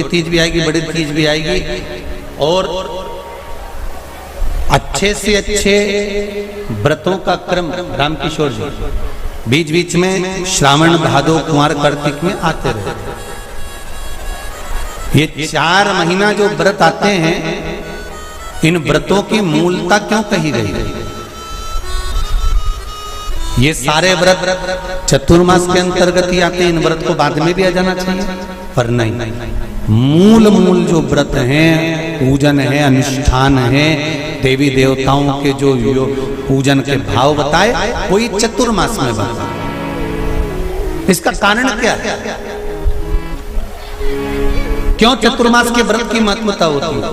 तीज भी आएगी, बड़ी तीज भी आएगी, और अच्छे से अच्छे व्रतों का क्रम रामकिशोर जी बीच बीच में श्रावण भादो कुंवर कार्तिक में आते रहे। ये 4 महीना जो व्रत आते हैं, इन व्रतों की मूलता क्यों कही गई है? ये सारे व्रत चतुर्मास के अंतर्गत ही आते हैं, इन व्रत को बाद में भी आ जाना चाहिए, पर नहीं, मूल जो व्रत हैं, पूजन है, अनुष्ठान है, देवी देवताओं के जो पूजन के भाव बताए, वही चतुर्मास में बताए। इसका कारण क्या है? क्यों चतुर्मास के व्रत की महत्वता होती है?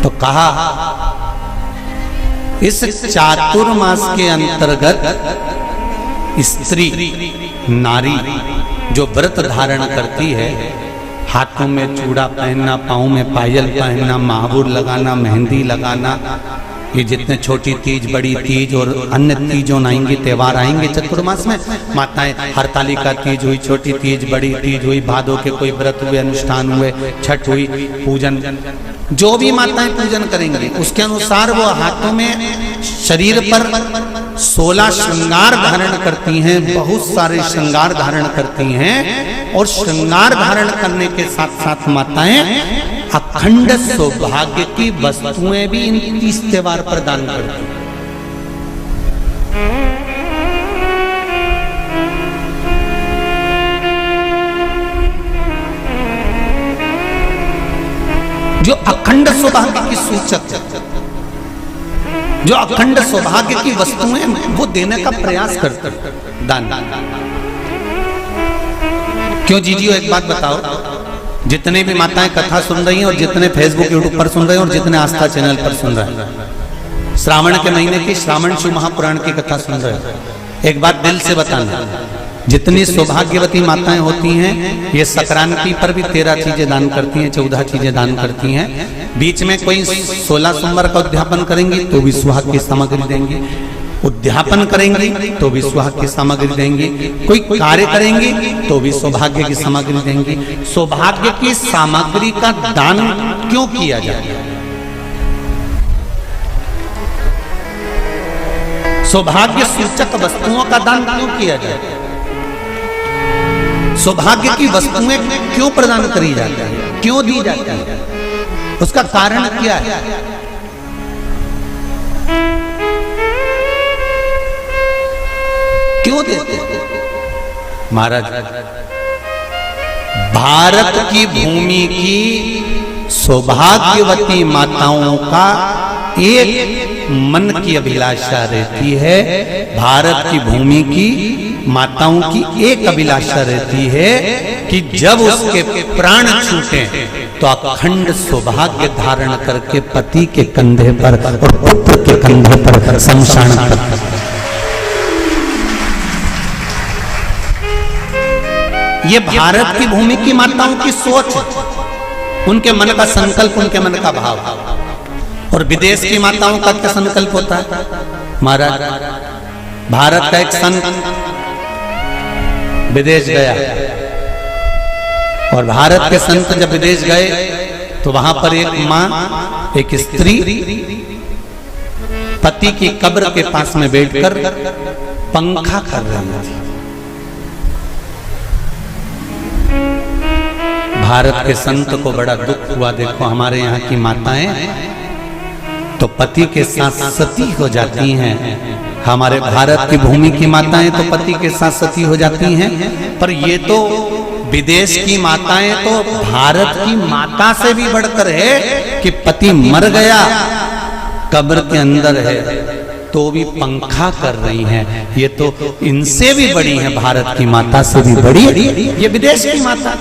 तो कहा इस चातुर्मास के अंतर्गत स्त्री नारी जो व्रत धारण करती है, हाथों में चूड़ा पहनना, पाँव में पायल पहनना, महावुर लगाना, मेहंदी लगाना, ये जितने छोटी तीज, बड़ी तीज और अन्य तीजों आएंगी, त्योहार आएंगे चतुर्मास में, माताएं हरतालिका तीज हुई, छोटी तीज, बड़ी तीज हुई, भादों के कोई व्रत हुए, अनुष्ठान हुए, छठ हुई, पूजन, जो भी माताएं पूजन करेंगी उसके अनुसार वो हाथों में, शरीर पर 16 श्रृंगार धारण करती हैं, बहुत सारे श्रृंगार धारण करती हैं, और श्रृंगार धारण करने के साथ साथ माताएं अखंड सौभाग्य की वस्तुएं भी इन 30 त्योहार पर दान करती हैं। जो अखंड सौभाग्य की सूचक, जो अखंड सौभाग्य की वस्तुएं वो देने का प्रयास करते हैं, दान। क्यों जीजियो, एक बात बताओ, जितने भी माताएं कथा सुन रही हैं और जितने फेसबुक यूट्यूब पर सुन रहे हैं और जितने आस्था चैनल पर सुन रहे हैं, श्रावण के महीने की श्रावण शिव महापुराण की कथा सुन रहे हैं, एक बात दिल से बताना, जितनी सौभाग्यवती माताएं होती हैं, ये संक्रांति पर भी 13 चीजें दान करती हैं, 14 चीजें दान करती हैं। बीच में कोई 16 सोमवार का उद्यापन करेंगी तो भी सुहाग की सामग्री देंगी, उद्यापन करेंगी तो भी सुहाग की सामग्री देंगी, कोई कार्य करेंगी तो भी सौभाग्य की सामग्री देंगी। सौभाग्य की सामग्री का दान क्यों किया जाए? सौभाग्य सूचक वस्तुओं का दान क्यों किया जाए? सौभाग्य की वस्तुएं क्यों प्रदान करी जाती है, क्यों दी जाती है? उसका कारण क्या है? क्यों देते हैं? महाराज, भारत की भूमि की सौभाग्यवती माताओं का एक मन की अभिलाषा रहती है, भारत की भूमि की माताओं की एक अभिलाषा रहती है कि जब उसके प्राण छूटे तो अखंड सौभाग्य धारण करके पति के कंधे पर और पुत्र के कंधे पर शमशान पर। ये भारत की भूमि की माताओं की सोच, उनके मन का संकल्प, उनके मन का भाव। और विदेश की माताओं का क्या संकल्प होता है? महाराज, भारत का एक संत विदेश गया, और भारत के संत जब विदेश गए तो वहां पर एक मां, एक स्त्री पति की कब्र के पास में बैठकर पंखा कर रही थी। भारत के संत को बड़ा दुख हुआ, देखो हमारे यहाँ की माताएं तो पति के साथ सती हो जाती हैं, हमारे भारत की भूमि की माताएं तो पति के साथ सती हो जाती हैं, पर ये तो विदेश की माताएं तो भारत की माता से भी बढ़कर है कि पति मर गया, कब्र के अंदर है, तो भी पंखा कर रही हैं। ये तो इनसे भी बड़ी है, भारत की माता से भी बड़ी ये विदेश की माता।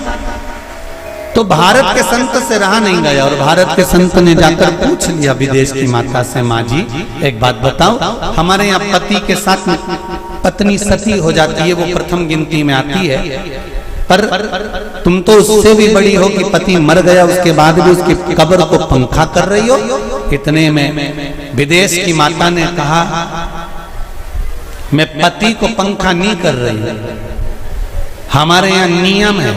तो भारत के संत से रहा नहीं गया, और भारत के संत ने जाकर पूछ लिया विदेश की माता से, माँ जी एक बात बताओ, हमारे यहाँ पति के साथ पत्नी सती हो जाती है, वो प्रथम गिनती में आती है, पर तुम तो उससे भी बड़ी हो कि पति मर गया उसके बाद भी उसकी कब्र को पंखा कर रही हो। इतने में विदेश की माता ने कहा, मैं पति को पंखा नहीं कर रही, हमारे यहाँ नियम है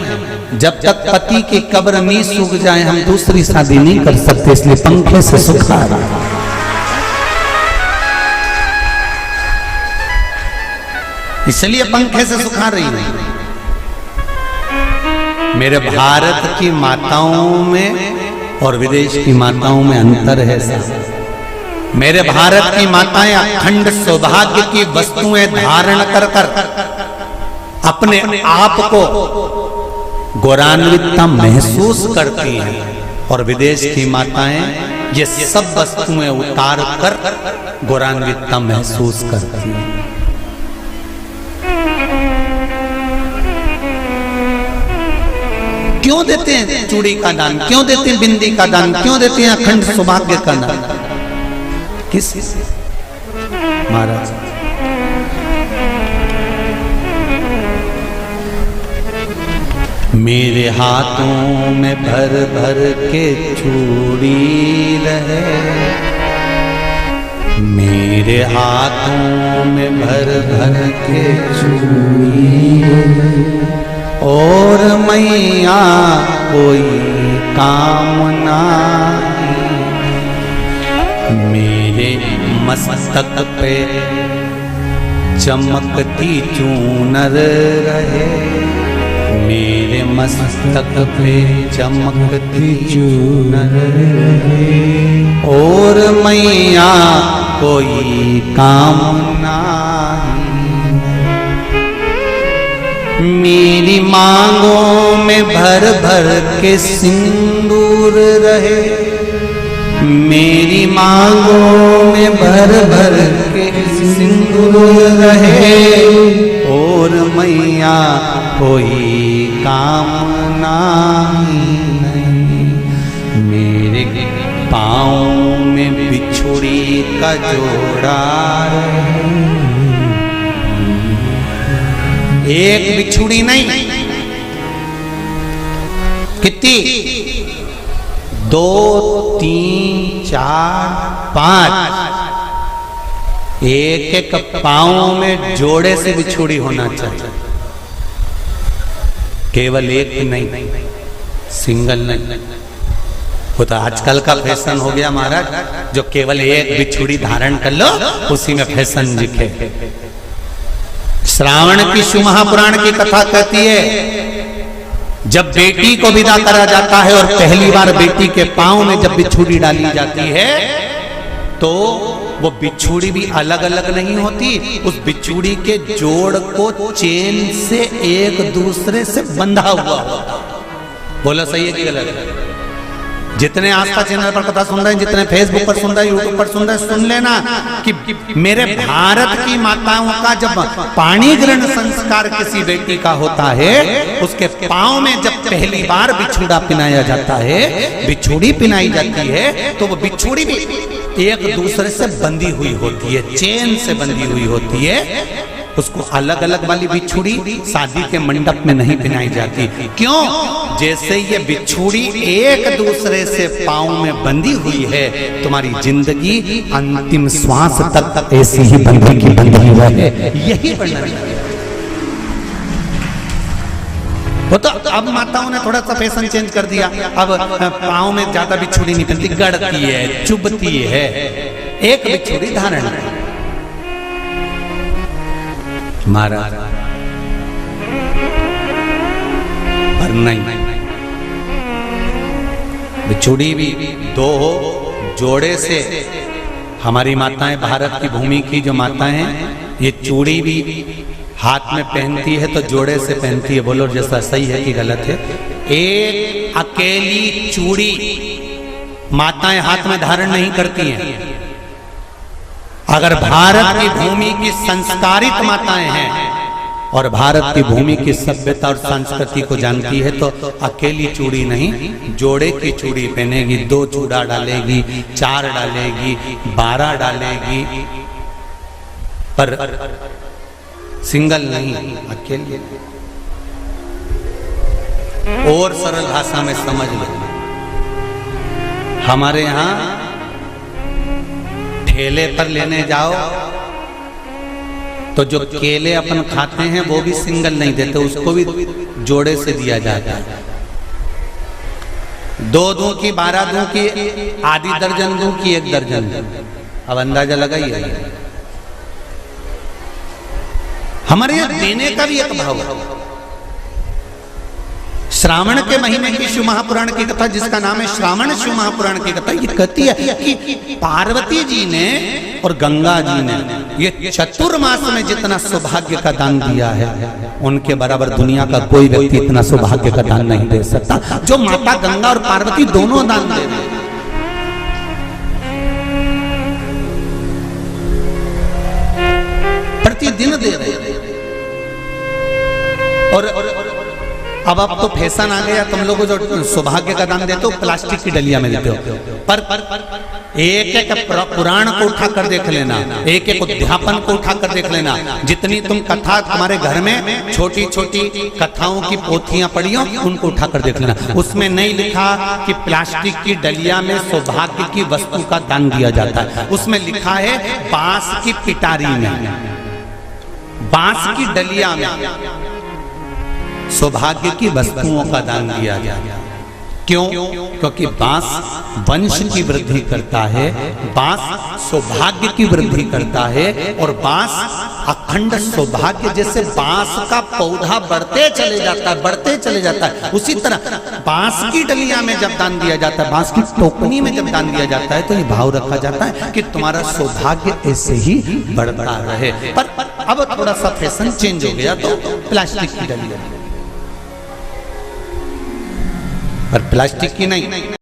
जब तक पति की कब्र नहीं सूख जाए हम दूसरी शादी नहीं कर सकते, इसलिए पंखे से सुखा रहा। इसलिए पंखे से सुखा रही है। मेरे भारत की माताओं में और विदेश की माताओं में अंतर है साहब। मेरे भारत की माताएं अखंड सौभाग्य की वस्तुएं धारण कर कर अपने आप को गौरवान्वितता महसूस करती हैं, और विदेश की माताएं ये सब वस्तुएं उतार कर गौरवान्वितता महसूस करती हैं। क्यों देते हैं चूड़ी का दान, क्यों देते हैं बिंदी का दान, क्यों देते हैं अखंड सौभाग्य का दान? किस महाराज? मेरे हाथों में भर भर के चूड़ी रहे, मेरे हाथों में भर भर के चूड़ी, और मैया कोई काम नहीं, मेरे मस्तक पे चमकती चूनर रहे, मेरे मस्तक पे चमकती चूनर रहे, और मैया कोई काम नहीं, मेरी मांगों में भर भर के सिंदूर रहे, मेरी मांगों में भर भर के सिंदूर रहे, और मैया कोई कामना नहीं, मेरे पाँव में बिछुड़ी का जोड़ा रहे, एक बिछुड़ी नहीं, कितनी? 2, 3, 4, 5, एक एक पाँव में जोड़े से बिछुड़ी होना चाहिए, केवल एक नहीं, सिंगल नहीं। वो तो आजकल का फैशन हो गया महाराज, जो केवल एक बिछुड़ी धारण कर लो उसी में फैशन दिखे। श्रावण की शिव महापुराण की कथा कहती है, जब बेटी को विदा करा जाता है और पहली बार बेटी के पांव में जब बिछुड़ी डाली जाती है तो वो बिछुड़ी भी अलग अलग नहीं होती, उस बिछुड़ी के जोड़ को चेन से एक दूसरे से बंधा हुआ होता। बोला सही है कि गलत है? जितने आस्था चैनल पर कथा सुन रहे हैं, जितने फेसबुक पर सुन रहे हैं, यूट्यूब पर सुन रहे हैं, सुन लेना कि मेरे भारत की माताओं का जब पाणी ग्रहण संस्कार किसी बेटी का होता है, उसके पांव में जब पहली बार बिछुड़ा पिनाया जाता है, बिछुड़ी पिनाई जाती है, तो वो बिछुड़ी भी एक दूसरे से बंधी हुई होती है, चेन से बंधी हुई होती है। उसको अलग अलग वाली बिछुड़ी शादी के मंडप में नहीं पिनाई जाती। क्यों? जैसे ये बिछुड़ी एक दूसरे से पांव में बंधी हुई है, तुम्हारी जिंदगी अंतिम श्वास तक ऐसी ही बंधी की बंधी रहे, यही वर्णन है। वो तो अब माताओं ने थोड़ा सा फैशन चेंज कर दिया, अब पांव में ज्यादा बिछुड़ी नहीं पहनती, गड़ती है, चुभती है, एक बिछुड़ी धारण है। महाराज पर नहीं, बिछुड़ी भी दो हो, जोड़े से। हमारी माताएं, भारत की भूमि की जो माताएं हैं, ये चूड़ी भी हाथ में पहनती है तो जोड़े से पहनती है। बोलो जैसा सही है कि गलत है? एक अकेली चूड़ी माताएं हाथ में धारण नहीं करती हैं। अगर भारत की भूमि की संस्कारित माताएं हैं और भारत की भूमि की सभ्यता और संस्कृति को जानती है तो अकेली चूड़ी नहीं, जोड़े की चूड़ी पहनेगी, 2 चूड़ा डालेगी, 4 डालेगी, 12 डालेगी, पर सिंगल नहीं, अकेले। और सरल भाषा में समझ लो, हमारे यहां ठेले पर लेने जाओ तो जो केले अपन खाते हैं वो भी सिंगल नहीं देते, उसको भी जोड़े से दिया जाता है। 2 दूं की, 12 दूं की, आधी दर्जन दूं की 1 दर्जन दूं। अब अंदाजा लगाइए। हमारे यहां देने का भी एक भाव है। श्रावण के महीने की शिव महापुराण की कथा, जिसका नाम है श्रावण शिव महापुराण की कथा, ये कहती है कि पार्वती जी ने और गंगा जी ने ये चतुर्मास में जितना सौभाग्य का दान दिया है, उनके बराबर दुनिया का कोई व्यक्ति इतना सौभाग्य का दान नहीं दे सकता जो माता गंगा और पार्वती दोनों दान दे रहे। प्रतिदिन दे रहे। और अब तो फैशन आ गया, तुम लोगों जो सौभाग्य का दान देते हो प्लास्टिक की डलिया में देते हो, पर एक एक पुराण को उठा कर देख लेना, एक एक उद्यापन को उठा कर देख लेना। जितनी तुम कथा तुम्हारे घर में छोटी छोटी कथाओं की पोथियां पड़ी हो, उनको उठा कर देख लेना। उसमें नहीं लिखा कि प्लास्टिक की डलिया में सौभाग्य की वस्तु का दान दिया जाता है। उसमें लिखा है बांस की पिटारी में, बांस की डलिया में सौभाग्य की वस्तुओं का दान दिया जाए। क्यों? क्योंकि बांस वंश की वृद्धि करता है, बांस सौभाग्य की वृद्धि करता है, और बांस अखंड सौभाग्य। जैसे बांस का पौधा बढ़ते चले जाता है, बढ़ते चले जाता है, उसी तरह बांस की डलिया में जब दान दिया जाता है, बांस की टोकनी में जब दान दिया जाता है, तो ये भाव रखा जाता है कि तुम्हारा सौभाग्य ऐसे ही बढ़ता रहे। पर अब थोड़ा सा फैशन चेंज हो गया, तो प्लास्टिक की डलिया, पर प्लास्टिक की नहीं।